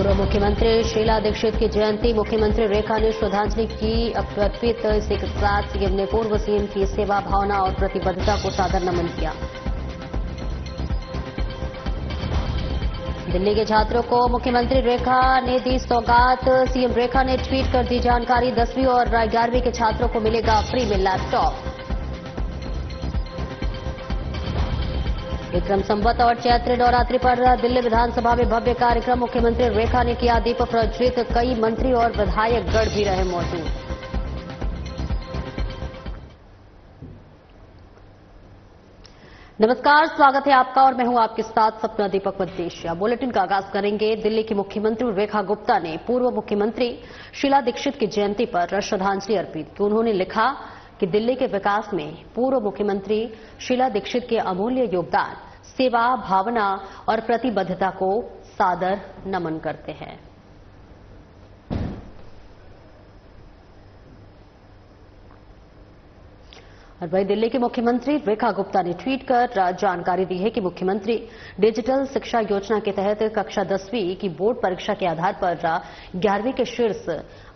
पूर्व मुख्यमंत्री शीला दीक्षित की जयंती, मुख्यमंत्री रेखा ने श्रद्धांजलि की अर्पित। इसी के साथ सीएम ने पूर्व सीएम की सेवा भावना और प्रतिबद्धता को सादर नमन किया। दिल्ली के छात्रों को मुख्यमंत्री रेखा ने दी सौगात, सीएम रेखा ने ट्वीट कर दी जानकारी। 10वीं और 11वीं के छात्रों को मिलेगा फ्री में लैपटॉप। विक्रम संवत और चैत्र नवरात्रि पर दिल्ली विधानसभा में भव्य कार्यक्रम, मुख्यमंत्री रेखा ने किया दीप प्रज्वलित। कई मंत्री और विधायक गण भी रहे मौजूद। नमस्कार, स्वागत है आपका और मैं हूं आपके साथ सपना दीपक मदेशिया। बुलेटिन का आगाज करेंगे। दिल्ली की मुख्यमंत्री रेखा गुप्ता ने पूर्व मुख्यमंत्री शीला दीक्षित की जयंती पर श्रद्धांजलि अर्पित की। उन्होंने लिखा कि दिल्ली के विकास में पूर्व मुख्यमंत्री शीला दीक्षित के अमूल्य योगदान, सेवा भावना और प्रतिबद्धता को सादर नमन करते हैं। और वहीं दिल्ली के मुख्यमंत्री रेखा गुप्ता ने ट्वीट कर जानकारी दी है कि मुख्यमंत्री डिजिटल शिक्षा योजना के तहत कक्षा 10वीं की बोर्ड परीक्षा के आधार पर 11वीं के शीर्ष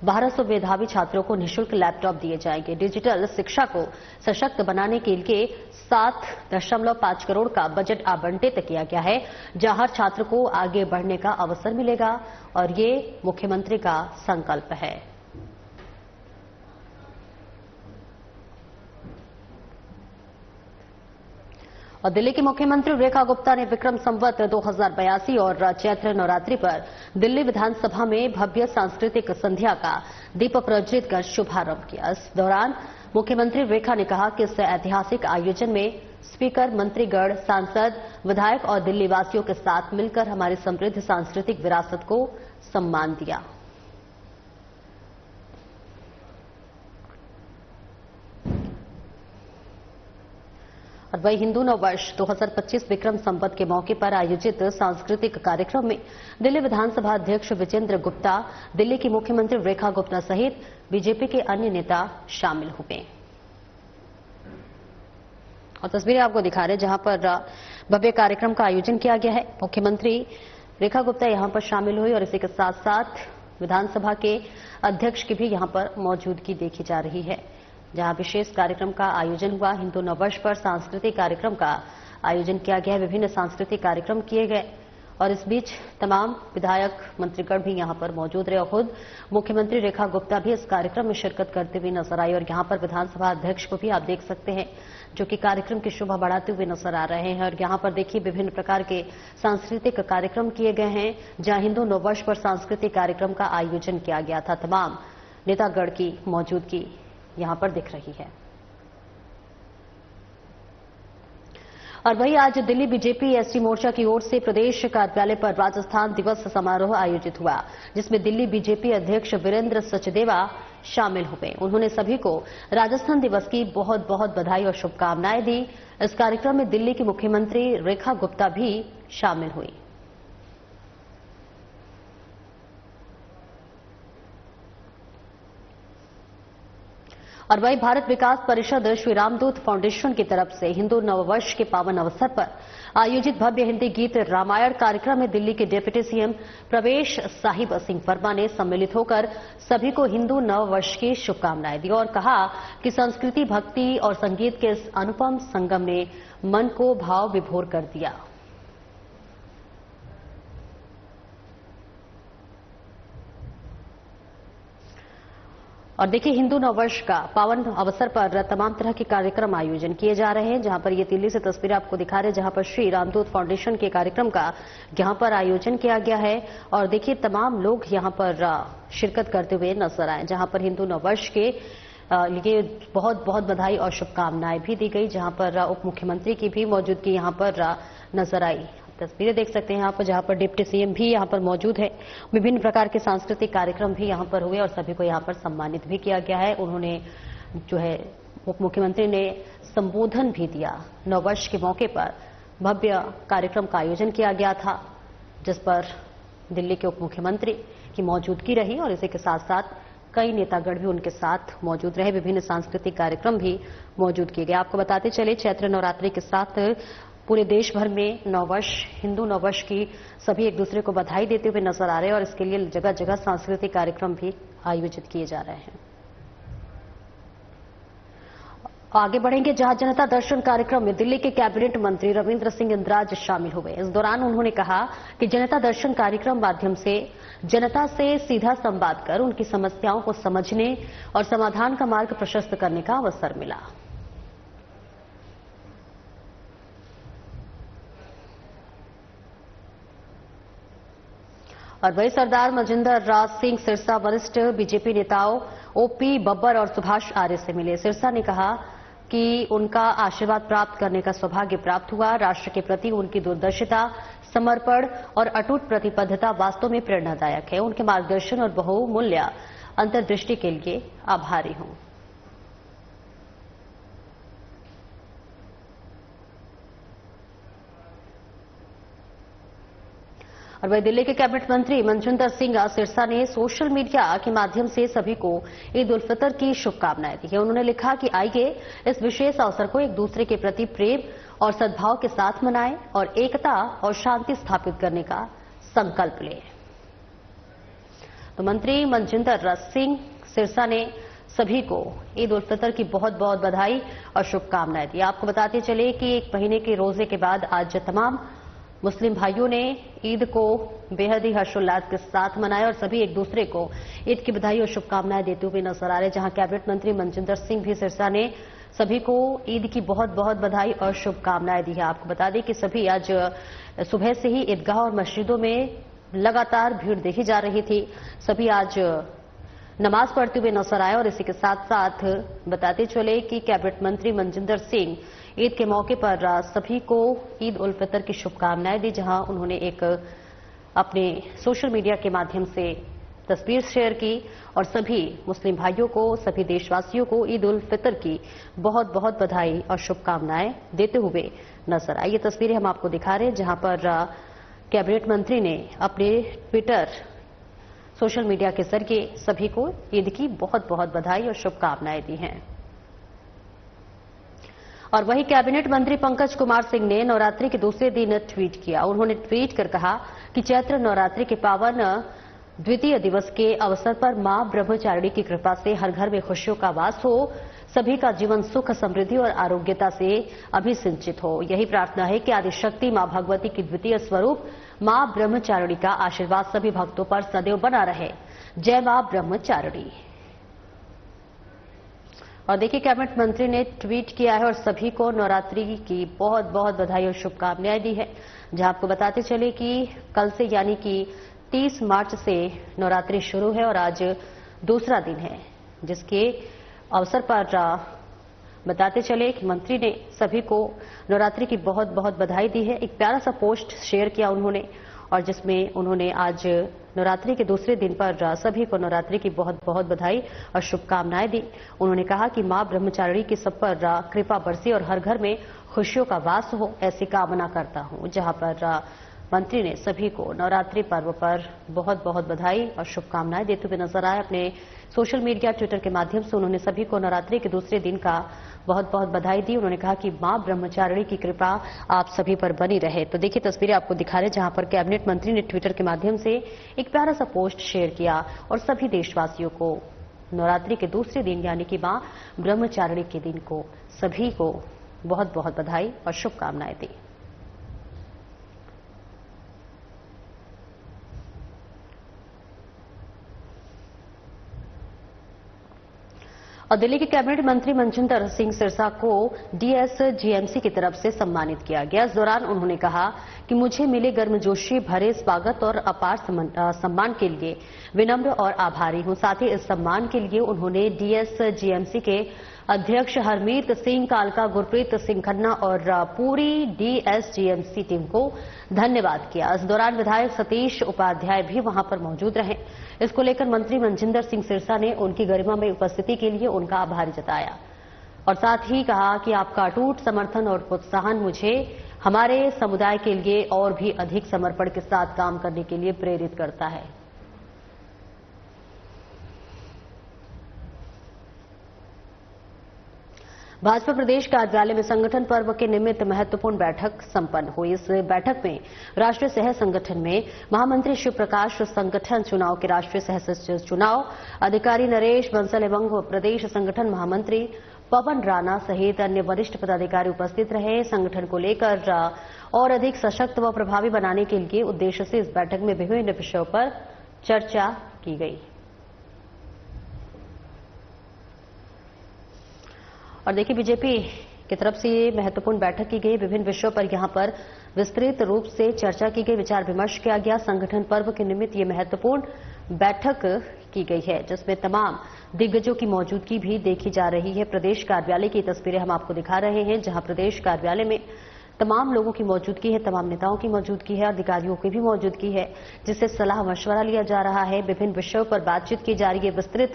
1200 मेधावी छात्रों को निःशुल्क लैपटॉप दिए जाएंगे। डिजिटल शिक्षा को सशक्त बनाने के लिए 7.5 करोड़ का बजट आवंटित किया गया है, जहां हर छात्र को आगे बढ़ने का अवसर मिलेगा और ये मुख्यमंत्री का संकल्प है। और दिल्ली की मुख्यमंत्री रेखा गुप्ता ने विक्रम संवत 2082 और चैत्र नवरात्रि पर दिल्ली विधानसभा में भव्य सांस्कृतिक संध्या का दीप प्रज्वलित कर शुभारंभ किया। इस दौरान मुख्यमंत्री रेखा ने कहा कि इस ऐतिहासिक आयोजन में स्पीकर, मंत्रीगण, सांसद, विधायक और दिल्ली वासियों के साथ मिलकर हमारी समृद्ध सांस्कृतिक विरासत को सम्मान दिया। और वही हिंदू नव वर्ष 2025 विक्रम संवत के मौके पर आयोजित सांस्कृतिक कार्यक्रम में दिल्ली विधानसभा अध्यक्ष विजेंद्र गुप्ता, दिल्ली की मुख्यमंत्री रेखा गुप्ता सहित बीजेपी के अन्य नेता शामिल हुए। और तस्वीरें आपको दिखा रहे हैं जहां पर भव्य कार्यक्रम का आयोजन किया गया है। मुख्यमंत्री रेखा गुप्ता यहां पर शामिल हुई और इसी के साथ साथ विधानसभा के अध्यक्ष की भी यहां पर मौजूदगी देखी जा रही है, जहां विशेष कार्यक्रम का आयोजन हुआ। हिंदू नववर्ष पर सांस्कृतिक कार्यक्रम का आयोजन किया गया। विभिन्न सांस्कृतिक कार्यक्रम किए गए और इस बीच तमाम विधायक, मंत्रीगण भी यहां पर मौजूद रहे। खुद मुख्यमंत्री रेखा गुप्ता भी इस कार्यक्रम में शिरकत करते हुए नजर आई और यहां पर विधानसभा अध्यक्ष को भी आप देख सकते हैं, जो कि कार्यक्रम की शोभा बढ़ाते हुए नजर आ रहे हैं। और यहां पर देखिए विभिन्न प्रकार के सांस्कृतिक कार्यक्रम किए गए हैं, जहां हिंदू नववर्ष पर सांस्कृतिक कार्यक्रम का आयोजन किया गया था। तमाम नेतागण की मौजूदगी यहां पर दिख रही है। और वहीं आज दिल्ली बीजेपी एसटी मोर्चा की ओर से प्रदेश कार्यालय पर राजस्थान दिवस समारोह आयोजित हुआ, जिसमें दिल्ली बीजेपी अध्यक्ष वीरेंद्र सचदेवा शामिल हुए। उन्होंने सभी को राजस्थान दिवस की बहुत बहुत बधाई और शुभकामनाएं दी। इस कार्यक्रम में दिल्ली की मुख्यमंत्री रेखा गुप्ता भी शामिल हुई। और वहीं भारत विकास परिषद श्री रामदूत फाउंडेशन की तरफ से हिंदू नववर्ष के पावन अवसर पर आयोजित भव्य हिंदी गीत रामायण कार्यक्रम में दिल्ली के डिप्टी सीएम प्रवेश साहिब सिंह वर्मा ने सम्मिलित होकर सभी को हिंदू नववर्ष की शुभकामनाएं दी और कहा कि संस्कृति, भक्ति और संगीत के इस अनुपम संगम ने मन को भाव विभोर कर दिया। और देखिए हिंदू नववर्ष का पावन अवसर पर तमाम तरह के कार्यक्रम आयोजन किए जा रहे हैं, जहां पर ये दिल्ली से तस्वीरें आपको दिखा रहे हैं, जहां पर श्री रामदूत फाउंडेशन के कार्यक्रम का यहां पर आयोजन किया गया है। और देखिए तमाम लोग यहां पर शिरकत करते हुए नजर आए, जहां पर हिंदू नववर्ष के लिए बहुत बहुत बधाई और शुभकामनाएं भी दी गई, जहां पर उप मुख्यमंत्री की भी मौजूदगी यहां पर नजर आई। तस्वीरें देख सकते हैं आप, जहां पर डिप्टी सीएम भी यहां पर मौजूद है। विभिन्न प्रकार के सांस्कृतिक कार्यक्रम भी यहां पर हुए और सभी को यहां पर सम्मानित भी किया गया है। उन्होंने जो है उप मुख्यमंत्री ने संबोधन भी दिया। नववर्ष के मौके पर भव्य कार्यक्रम का आयोजन किया गया था, जिस पर दिल्ली के उप मुख्यमंत्री की मौजूदगी रही और इसी के साथ साथ कई नेतागण भी उनके साथ मौजूद रहे। विभिन्न सांस्कृतिक कार्यक्रम भी मौजूद किए गए। आपको बताते चले, चैत्र नवरात्रि के साथ पूरे देश भर में नववर्ष, हिंदू नववर्ष की सभी एक दूसरे को बधाई देते हुए नजर आ रहे हैं और इसके लिए जगह जगह सांस्कृतिक कार्यक्रम भी आयोजित किए जा रहे हैं। आगे बढ़ेंगे, जहां जनता दर्शन कार्यक्रम में दिल्ली के कैबिनेट मंत्री रविंद्र सिंह इंद्राज शामिल हुए। इस दौरान उन्होंने कहा कि जनता दर्शन कार्यक्रम माध्यम से जनता से सीधा संवाद कर उनकी समस्याओं को समझने और समाधान का मार्ग प्रशस्त करने का अवसर मिला। और वही सरदार मजिंदर राज सिंह सिरसा वरिष्ठ बीजेपी नेताओं ओपी बब्बर और सुभाष आर्य से मिले। सिरसा ने कहा कि उनका आशीर्वाद प्राप्त करने का सौभाग्य प्राप्त हुआ। राष्ट्र के प्रति उनकी दूरदर्शिता, समर्पण और अटूट प्रतिबद्धता वास्तव में प्रेरणादायक है। उनके मार्गदर्शन और बहुमूल्य अंतर्दृष्टि के लिए आभारी हूं। और वही दिल्ली के कैबिनेट मंत्री मनजिंदर सिंह सिरसा ने सोशल मीडिया के माध्यम से सभी को ईद उल फितर की शुभकामनाएं दी है। उन्होंने लिखा कि आइए इस विशेष अवसर को एक दूसरे के प्रति प्रेम और सद्भाव के साथ मनाएं और एकता और शांति स्थापित करने का संकल्प लें। तो मंत्री मनजिंदर सिंह सिरसा ने सभी को ईद उल फितर की बहुत बहुत बधाई और शुभकामनाएं दी। आपको बताते चले कि एक महीने के रोजे के बाद आज तमाम मुस्लिम भाइयों ने ईद को बेहद ही हर्षोल्लास के साथ मनाया और सभी एक दूसरे को ईद की बधाई और शुभकामनाएं देते हुए नजर आ रहे। जहां कैबिनेट मंत्री मनजिंदर सिंह भी सिरसा ने सभी को ईद की बहुत बहुत बधाई और शुभकामनाएं दी है। आपको बता दें कि सभी आज सुबह से ही ईदगाह और मस्जिदों में लगातार भीड़ देखी जा रही थी। सभी आज नमाज पढ़ते हुए नजर आए और इसी के साथ साथ बताते चले कि कैबिनेट मंत्री मनजिंदर सिंह ईद के मौके पर सभी को ईद उल फितर की शुभकामनाएं दी। जहां उन्होंने एक अपने सोशल मीडिया के माध्यम से तस्वीर शेयर की और सभी मुस्लिम भाइयों को, सभी देशवासियों को ईद उल फितर की बहुत बहुत बधाई और शुभकामनाएं देते हुए नजर आई। ये तस्वीरें हम आपको दिखा रहे हैं जहां पर कैबिनेट मंत्री ने अपने ट्विटर सोशल मीडिया के जरिए सभी को ईद की बहुत बहुत बधाई और शुभकामनाएं दी हैं। और वहीं कैबिनेट मंत्री पंकज कुमार सिंह ने नवरात्रि के दूसरे दिन ट्वीट किया। उन्होंने ट्वीट कर कहा कि चैत्र नवरात्रि के पावन द्वितीय दिवस के अवसर पर मां ब्रह्मचारिणी की कृपा से हर घर में खुशियों का वास हो, सभी का जीवन सुख, समृद्धि और आरोग्यता से अभिसिंचित हो। यही प्रार्थना है कि आदिशक्ति मां भगवती की द्वितीय स्वरूप मां ब्रह्मचारिणी का आशीर्वाद सभी भक्तों पर सदैव बना रहे। जय मां ब्रह्मचारिणी। और देखिए, कैबिनेट मंत्री ने ट्वीट किया है और सभी को नवरात्रि की बहुत बहुत बधाई और शुभकामनाएं दी है। जहां आपको बताते चले कि कल से यानी कि 30 मार्च से नवरात्रि शुरू है और आज दूसरा दिन है, जिसके अवसर पर बताते चले कि मंत्री ने सभी को नवरात्रि की बहुत बहुत बधाई दी है। एक प्यारा सा पोस्ट शेयर किया उन्होंने और जिसमें उन्होंने आज नवरात्रि के दूसरे दिन पर सभी को नवरात्रि की बहुत बहुत बधाई और शुभकामनाएं दी। उन्होंने कहा कि मां ब्रह्मचारिणी की सब पर कृपा बरसे और हर घर में खुशियों का वास हो, ऐसी कामना करता हूं। जहां पर मंत्री ने सभी को नवरात्रि पर्व पर बहुत बहुत बधाई और शुभकामनाएं देते हुए नजर आए। अपने सोशल मीडिया ट्विटर के माध्यम से उन्होंने सभी को नवरात्रि के दूसरे दिन का बहुत बहुत बधाई दी। उन्होंने कहा कि मां ब्रह्मचारिणी की कृपा आप सभी पर बनी रहे। तो देखिए, तस्वीरें आपको दिखा रहे जहां पर कैबिनेट मंत्री ने ट्विटर के माध्यम से एक प्यारा सा पोस्ट शेयर किया और सभी देशवासियों को नवरात्रि के दूसरे दिन यानी कि मां ब्रह्मचारिणी के दिन को सभी को बहुत बहुत बधाई और शुभकामनाएं दी। और दिल्ली के कैबिनेट मंत्री मनजिंदर सिंह सिरसा को डीएसजीएमसी की तरफ से सम्मानित किया गया। इस दौरान उन्होंने कहा कि मुझे मिले गर्मजोशी भरे स्वागत और अपार सम्मान के लिए विनम्र और आभारी हूं। साथ ही इस सम्मान के लिए उन्होंने डीएसजीएमसी के अध्यक्ष हरमीत सिंह, कालका गुरप्रीत सिंह खन्ना और पूरी डीएसजीएमसी टीम को धन्यवाद किया। इस दौरान विधायक सतीश उपाध्याय भी वहां पर मौजूद रहे। इसको लेकर मंत्री मनजिंदर सिंह सिरसा ने उनकी गरिमा में उपस्थिति के लिए उनका आभार जताया और साथ ही कहा कि आपका अटूट समर्थन और प्रोत्साहन मुझे हमारे समुदाय के लिए और भी अधिक समर्पण के साथ काम करने के लिए प्रेरित करता है। भाजपा प्रदेश कार्यालय में संगठन पर्व के निमित्त महत्वपूर्ण बैठक संपन्न हुई। इस बैठक में राष्ट्रीय सह संगठन में महामंत्री शिव प्रकाश, संगठन चुनाव के राष्ट्रीय सह सचिव चुनाव अधिकारी नरेश बंसल एवं प्रदेश संगठन महामंत्री पवन राणा सहित अन्य वरिष्ठ पदाधिकारी उपस्थित रहे। संगठन को लेकर और अधिक सशक्त व प्रभावी बनाने के लिए उद्देश्य से इस बैठक में विभिन्न विषयों पर चर्चा की गई। और देखिए, बीजेपी की तरफ से ये महत्वपूर्ण बैठक की गई। विभिन्न विषयों पर यहां पर विस्तृत रूप से चर्चा की गई, विचार विमर्श किया गया। संगठन पर्व के निमित्त ये महत्वपूर्ण बैठक की गई है, जिसमें तमाम दिग्गजों की मौजूदगी भी देखी जा रही है। प्रदेश कार्यालय की तस्वीरें हम आपको दिखा रहे हैं, जहां प्रदेश कार्यालय में तमाम लोगों की मौजूदगी है, तमाम नेताओं की मौजूदगी है, अधिकारियों की भी मौजूदगी है, जिससे सलाह मशवरा लिया जा रहा है। विभिन्न विषयों पर बातचीत की जा रही है, विस्तृत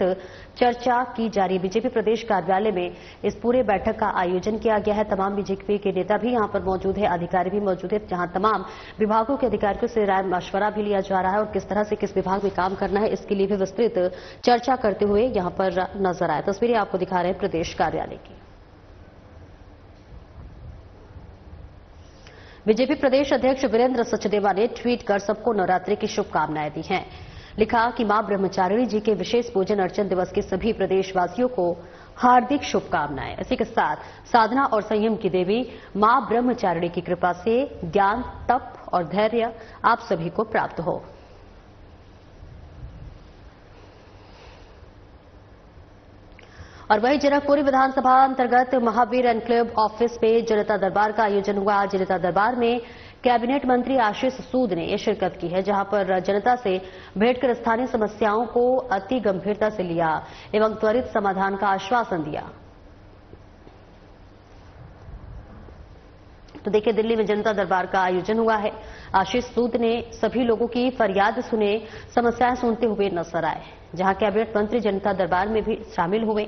चर्चा की जा रही है। बीजेपी प्रदेश कार्यालय में इस पूरे बैठक का आयोजन किया गया है। तमाम बीजेपी के नेता भी यहां पर मौजूद है, अधिकारी भी मौजूद है, जहां तमाम विभागों के अधिकारियों से राय मशवरा भी लिया जा रहा है और किस तरह से किस विभाग में काम करना है, इसके लिए भी विस्तृत चर्चा करते हुए यहां पर नजर आए। तस्वीरें आपको दिखा रहे हैं प्रदेश कार्यालय की। बीजेपी प्रदेश अध्यक्ष वीरेंद्र सचदेवा ने ट्वीट कर सबको नवरात्रि की शुभकामनाएं दी हैं। लिखा कि मां ब्रह्मचारिणी जी के विशेष पूजन अर्चन दिवस की सभी प्रदेशवासियों को हार्दिक शुभकामनाएं। इसी के साथ साधना और संयम की देवी मां ब्रह्मचारिणी की कृपा से ज्ञान, तप और धैर्य आप सभी को प्राप्त हो। और वहीं जनकपुरी विधानसभा अंतर्गत महावीर एनक्लेव ऑफिस में जनता दरबार का आयोजन हुआ। जनता दरबार में कैबिनेट मंत्री आशीष सूद ने शिरकत की है, जहां पर जनता से भेंट कर स्थानीय समस्याओं को अति गंभीरता से लिया एवं त्वरित समाधान का आश्वासन दिया। तो देखिए, दिल्ली में जनता दरबार का आयोजन हुआ है। आशीष सूद ने सभी लोगों की फरियाद सुने, समस्याएं सुनते हुए नजर आए, जहां कैबिनेट मंत्री जनता दरबार में भी शामिल हुए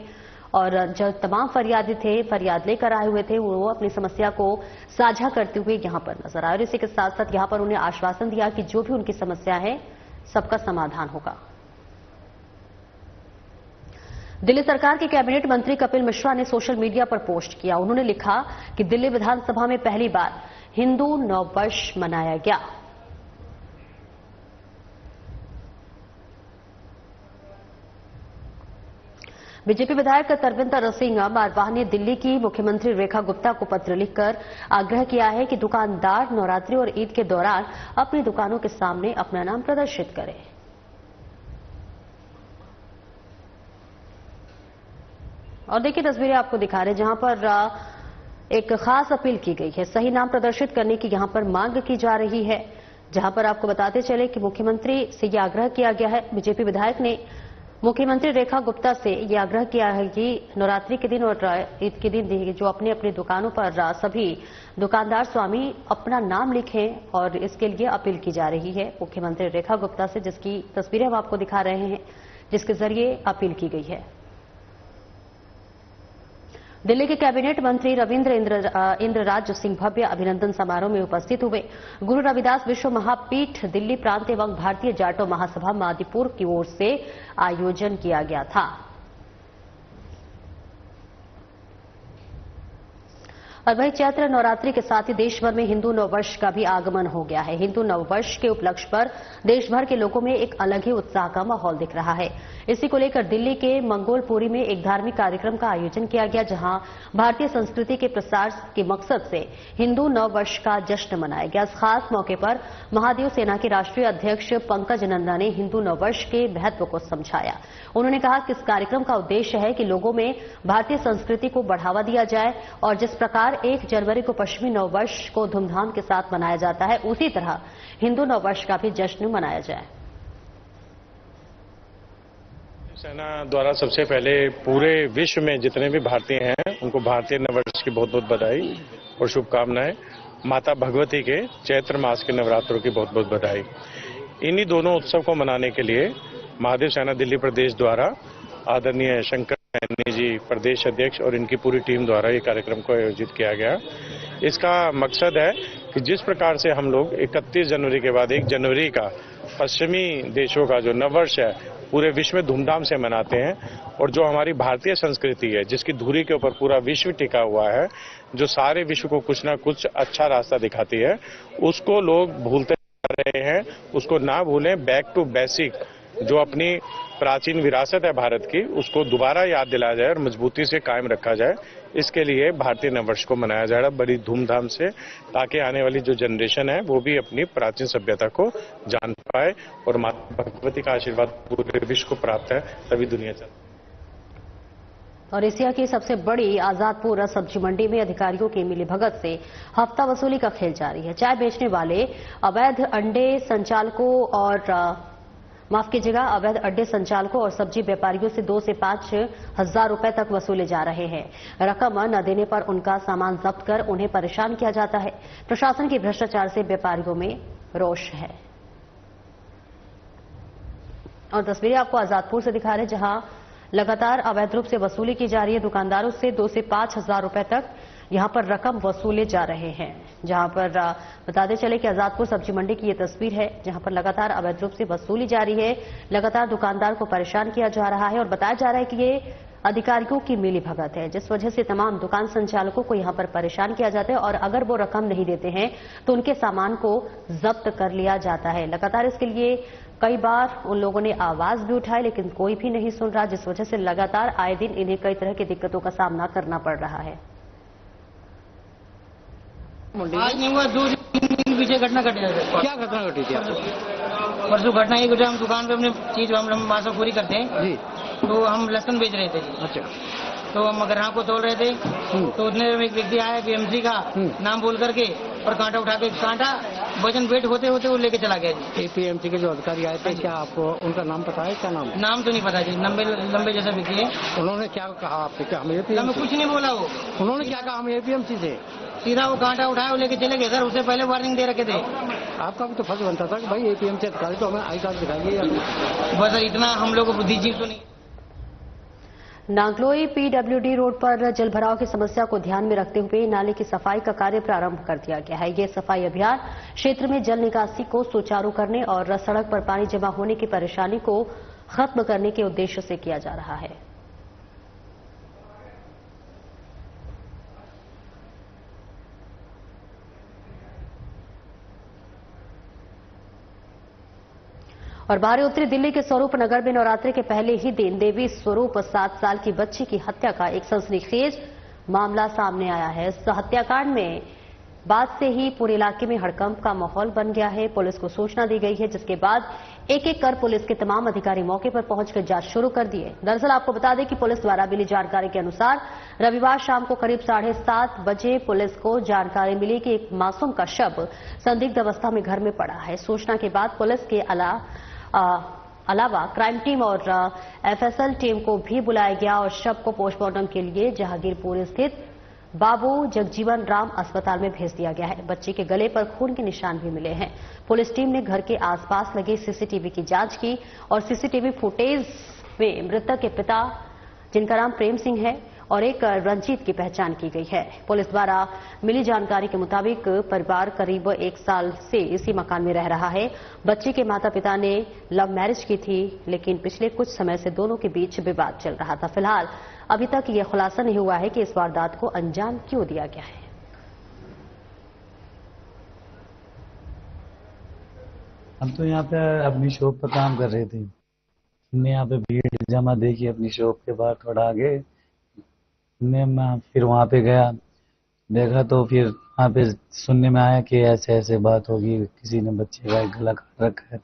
और जो तमाम फरियादी थे, फरियाद लेकर आए हुए थे, वो अपनी समस्या को साझा करते हुए यहां पर नजर आए और इसी के साथ साथ यहां पर उन्हें आश्वासन दिया कि जो भी उनकी समस्या है सबका समाधान होगा। दिल्ली सरकार के कैबिनेट मंत्री कपिल मिश्रा ने सोशल मीडिया पर पोस्ट किया। उन्होंने लिखा कि दिल्ली विधानसभा में पहली बार हिंदू नववर्ष मनाया गया। बीजेपी विधायक तरविंदर सिंह मारवाह ने दिल्ली की मुख्यमंत्री रेखा गुप्ता को पत्र लिखकर आग्रह किया है कि दुकानदार नवरात्रि और ईद के दौरान अपनी दुकानों के सामने अपना नाम प्रदर्शित करें। और देखिए, तस्वीरें आपको दिखा रहे हैं, जहां पर एक खास अपील की गई है। सही नाम प्रदर्शित करने की यहां पर मांग की जा रही है, जहां पर आपको बताते चले कि मुख्यमंत्री से यह आग्रह किया गया है। बीजेपी विधायक ने मुख्यमंत्री रेखा गुप्ता से यह आग्रह किया है कि नवरात्रि के दिन और ईद के दिन जो अपनी अपनी दुकानों पर सभी दुकानदार स्वामी अपना नाम लिखें और इसके लिए अपील की जा रही है मुख्यमंत्री रेखा गुप्ता से, जिसकी तस्वीरें हम आपको दिखा रहे हैं, जिसके जरिए अपील की गई है। दिल्ली के कैबिनेट मंत्री रविंद्र इंद्रराज सिंह भव्य अभिनंदन समारोह में उपस्थित हुए। गुरु रविदास विश्व महापीठ दिल्ली प्रांत एवं भारतीय जाटो महासभा मादीपुर की ओर से आयोजन किया गया था। और वहीं चैत्र नवरात्रि के साथ ही देश भर में हिंदू नववर्ष का भी आगमन हो गया है। हिंदू नववर्ष के उपलक्ष्य पर देश भर के लोगों में एक अलग ही उत्साह का माहौल दिख रहा है। इसी को लेकर दिल्ली के मंगोलपुरी में एक धार्मिक कार्यक्रम का आयोजन किया गया, जहां भारतीय संस्कृति के प्रसार के मकसद से हिंदू नववर्ष का जश्न मनाया गया। इस खास मौके पर महादेव सेना के राष्ट्रीय अध्यक्ष पंकज नंदा ने हिंदू नववर्ष के महत्व को समझाया। उन्होंने कहा कि इस कार्यक्रम का उद्देश्य है कि लोगों में भारतीय संस्कृति को बढ़ावा दिया जाए और जिस प्रकार 1 जनवरी को पश्चिमी नववर्ष को धूमधाम के साथ मनाया जाता है, उसी तरह हिंदू नववर्ष का भी जश्न मनाया जाए। सेना द्वारा सबसे पहले पूरे विश्व में जितने भी भारतीय हैं उनको भारतीय नववर्ष की बहुत बहुत बधाई और शुभकामनाएं। माता भगवती के चैत्र मास के नवरात्रों की बहुत बहुत बधाई। इन्हीं दोनों उत्सव को मनाने के लिए महादेव सेना दिल्ली प्रदेश द्वारा आदरणीय शंकर सैनी जी प्रदेश अध्यक्ष और इनकी पूरी टीम द्वारा ये कार्यक्रम को आयोजित किया गया। इसका मकसद है कि जिस प्रकार से हम लोग 31 जनवरी के बाद 1 जनवरी का पश्चिमी देशों का जो नववर्ष है पूरे विश्व में धूमधाम से मनाते हैं। और जो हमारी भारतीय संस्कृति है, जिसकी धुरी के ऊपर पूरा विश्व टिका हुआ है, जो सारे विश्व को कुछ ना कुछ अच्छा रास्ता दिखाती है, उसको लोग भूलते रहे हैं। उसको ना भूलें, बैक टू बेसिक, जो अपनी प्राचीन विरासत है भारत की, उसको दोबारा याद दिलाया जाए और मजबूती से कायम रखा जाए। इसके लिए भारतीय नववर्ष को मनाया जा रहा है बड़ी धूमधाम से, ताकि आने वाली जो जनरेशन है वो भी अपनी प्राचीन सभ्यता को जान पाए और माता भगवती का आशीर्वाद पूरे विश्व को प्राप्त है, तभी दुनिया चल। और एशिया की सबसे बड़ी आजादपुर सब्जी मंडी में अधिकारियों की मिलीभगत से हफ्ता वसूली का खेल जारी है। चाय बेचने वाले अवैध अंडे संचालकों और अवैध अड्डे संचालकों और सब्जी व्यापारियों से 2 से 5 हजार रुपए तक वसूले जा रहे हैं। रकम न देने पर उनका सामान जब्त कर उन्हें परेशान किया जाता है। प्रशासन के भ्रष्टाचार से व्यापारियों में रोष है। और तस्वीरें आपको आजादपुर से दिखा रहे हैं, जहां लगातार अवैध रूप से वसूली की जा रही है। दुकानदारों से 2 से 5 हजार रुपए तक यहां पर रकम वसूले जा रहे हैं। जहां पर बताते चले कि आजादपुर सब्जी मंडी की ये तस्वीर है, जहां पर लगातार अवैध रूप से वसूली जारी है। लगातार दुकानदार को परेशान किया जा रहा है और बताया जा रहा है कि ये अधिकारियों की मिलीभगत है, जिस वजह से तमाम दुकान संचालकों को यहां पर परेशान किया जाता है और अगर वो रकम नहीं देते हैं तो उनके सामान को जब्त कर लिया जाता है। लगातार इसके लिए कई बार उन लोगों ने आवाज भी उठाई, लेकिन कोई भी नहीं सुन रहा, जिस वजह से लगातार आए दिन इन्हें कई तरह की दिक्कतों का सामना करना पड़ रहा है। आज नहीं हुआ, 2 दिन पीछे घटना घटी है। क्या घटना घटी थी? परसों घटना ये घटी, हम दुकान पे अपने चीज हम मासा पूरी करते हैं जी, तो हम लहसुन बेच रहे थे जी। अच्छा। तो हम ग्राहक को तोड़ रहे थे, तो उसने एक व्यक्ति आया पीएमसी का नाम बोल करके और कांटा उठा के, कांटा वजन वेट होते होते वो लेके चला गया जी। पीएमसी के जो अधिकारी आए थे, क्या आपको उनका नाम पता है? क्या नाम? नाम तो नहीं पता जी, लंबे जैसा व्यक्ति है। उन्होंने क्या कहा आपसे? क्या हम हमें कुछ नहीं बोला वो। उन्होंने क्या कहा? हम एपीएमसी से सीधा वो कांटा उठाया वो लेके चले गए सर। उससे पहले वार्निंग दे रखे थे। आपका भी तो फर्ज बनता था कि भाई एपीएमसी अधिकारी तो हमें आई कार्ड दिखाइए। बस सर इतना हम लोग को बुद्धिजीवी तो नहीं। नागलोई पीडब्ल्यूडी रोड पर जलभराव की समस्या को ध्यान में रखते हुए नाले की सफाई का कार्य प्रारंभ कर दिया गया है। ये सफाई अभियान क्षेत्र में जल निकासी को सुचारू करने और सड़क पर पानी जमा होने की परेशानी को खत्म करने के उद्देश्य से किया जा रहा है। और बाहरी उत्तरी दिल्ली के स्वरूप नगर में नवरात्रि के पहले ही दिन देवी स्वरूप 7 साल की बच्ची की हत्या का एक सनसनीखेज मामला सामने आया है। इस हत्याकांड में बाद से ही पूरे इलाके में हड़कंप का माहौल बन गया है। पुलिस को सूचना दी गई है, जिसके बाद एक एक कर पुलिस के तमाम अधिकारी मौके पर पहुंचकर जांच शुरू कर दी है। दरअसल आपको बता दें कि पुलिस द्वारा मिली जानकारी के अनुसार रविवार शाम को करीब 7:30 बजे पुलिस को जानकारी मिली कि एक मासूम का शव संदिग्ध अवस्था में घर में पड़ा है। सूचना के बाद पुलिस के अलावा क्राइम टीम और एफएसएल टीम को भी बुलाया गया और शव को पोस्टमार्टम के लिए जहांगीरपुर स्थित बाबू जगजीवन राम अस्पताल में भेज दिया गया है। बच्चे के गले पर खून के निशान भी मिले हैं। पुलिस टीम ने घर के आसपास लगे सीसीटीवी की जांच की और सीसीटीवी फुटेज में मृतक के पिता, जिनका नाम प्रेम सिंह है, और एक रंजीत की पहचान की गई है। पुलिस द्वारा मिली जानकारी के मुताबिक परिवार करीब 1 साल से इसी मकान में रह रहा है। बच्ची के माता पिता ने लव मैरिज की थी, लेकिन पिछले कुछ समय से दोनों के बीच विवाद चल रहा था। फिलहाल अभी तक यह खुलासा नहीं हुआ है कि इस वारदात को अंजाम क्यों दिया गया है। हम तो यहाँ पे अपनी शॉप पर काम कर रहे थे। हमने यहाँ पे भीड़ जमा देखी अपनी शॉप के बाहर थोड़ा आगे। मैं फिर वहाँ पे गया, देखा तो फिर वहाँ पे सुनने में आया कि ऐसे ऐसे बात होगी, किसी ने बच्चे का गला काट रखा है।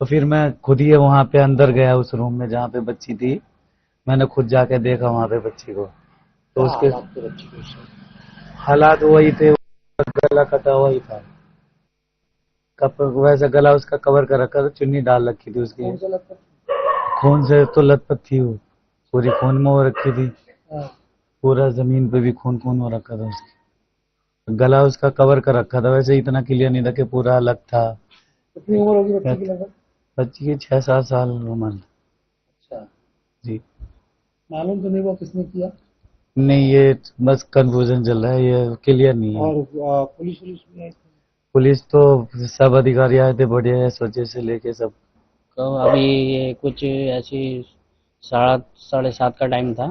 तो फिर मैं खुद ही वहाँ पे अंदर गया उस रूम में जहाँ पे बच्ची थी। मैंने खुद जाके देखा वहाँ पे बच्ची को, तो उसके हालात वही थे, गला कटा हुआ ही था। वैसे गला उसका कवर कर रखा था, चुन्नी डाल रखी थी उसकी। खून से तो लथपथ थी वो, पूरी खून में हो रखी थी। पूरा जमीन पे भी खून खून हो रखा था उसकी। गला उसका कवर कर रखा था, वैसे इतना क्लियर नहीं था कि पूरा अलग था। कितनी उम्र होगी बच्ची की लगभग? बच्ची की 6-7 साल उम्र। अच्छा जी। मालूम तो नहीं वो किसने किया? नहीं, ये बस कंफ्यूजन चल रहा है, ये क्लियर नहीं है। और पुलिस भी आई थी? पुलिस तो सब अधिकारी आए थे, बढ़िया है, सोचे से लेके सब अभी ये कुछ ऐसी 7:30 का टाइम था,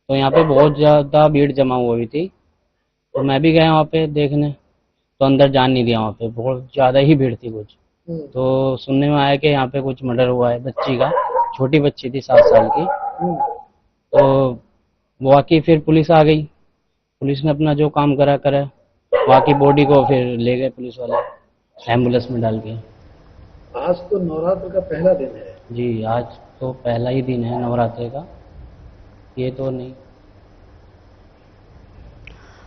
तो यहाँ पे बहुत ज़्यादा भीड़ जमा हुई थी। तो मैं भी गया वहाँ पे देखने, तो अंदर जान नहीं दिया, वहाँ पे बहुत ज़्यादा ही भीड़ थी कुछ। तो सुनने में आया कि यहाँ पे कुछ मर्डर हुआ है बच्ची का, छोटी बच्ची थी 7 साल की। तो वाकई फिर पुलिस आ गई, पुलिस ने अपना जो काम करा, वहाँ की बॉडी को फिर ले गए पुलिस वाले एम्बुलेंस में डाल के। आज तो नवरात्र का पहला दिन है। जी, आज तो पहला ही दिन है नवरात्रि का, ये तो नहीं।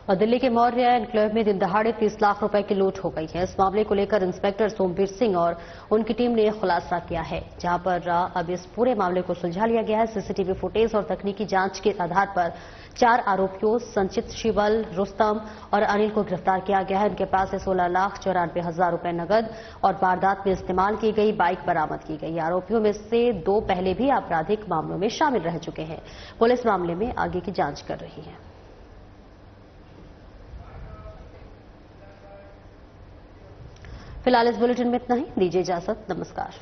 और दिल्ली के मौर्य एनक्लेव में दिन दहाड़े 30 लाख रुपए की लूट हो गई है। इस मामले को लेकर इंस्पेक्टर सोमवीर सिंह और उनकी टीम ने खुलासा किया है, जहां पर अब इस पूरे मामले को सुलझा लिया गया है। सीसीटीवी फुटेज और तकनीकी जांच के आधार पर 4 आरोपियों संचित, शिवल, रुस्तम और अनिल को गिरफ्तार किया गया है। उनके पास से 16,94,000 रुपए नकद और वारदात में इस्तेमाल की गई बाइक बरामद की गई। आरोपियों में से 2 पहले भी आपराधिक मामलों में शामिल रह चुके हैं। पुलिस मामले में आगे की जांच कर रही है। फिलहाल इस बुलेटिन में इतना ही। दीजिए इजाजत। नमस्कार।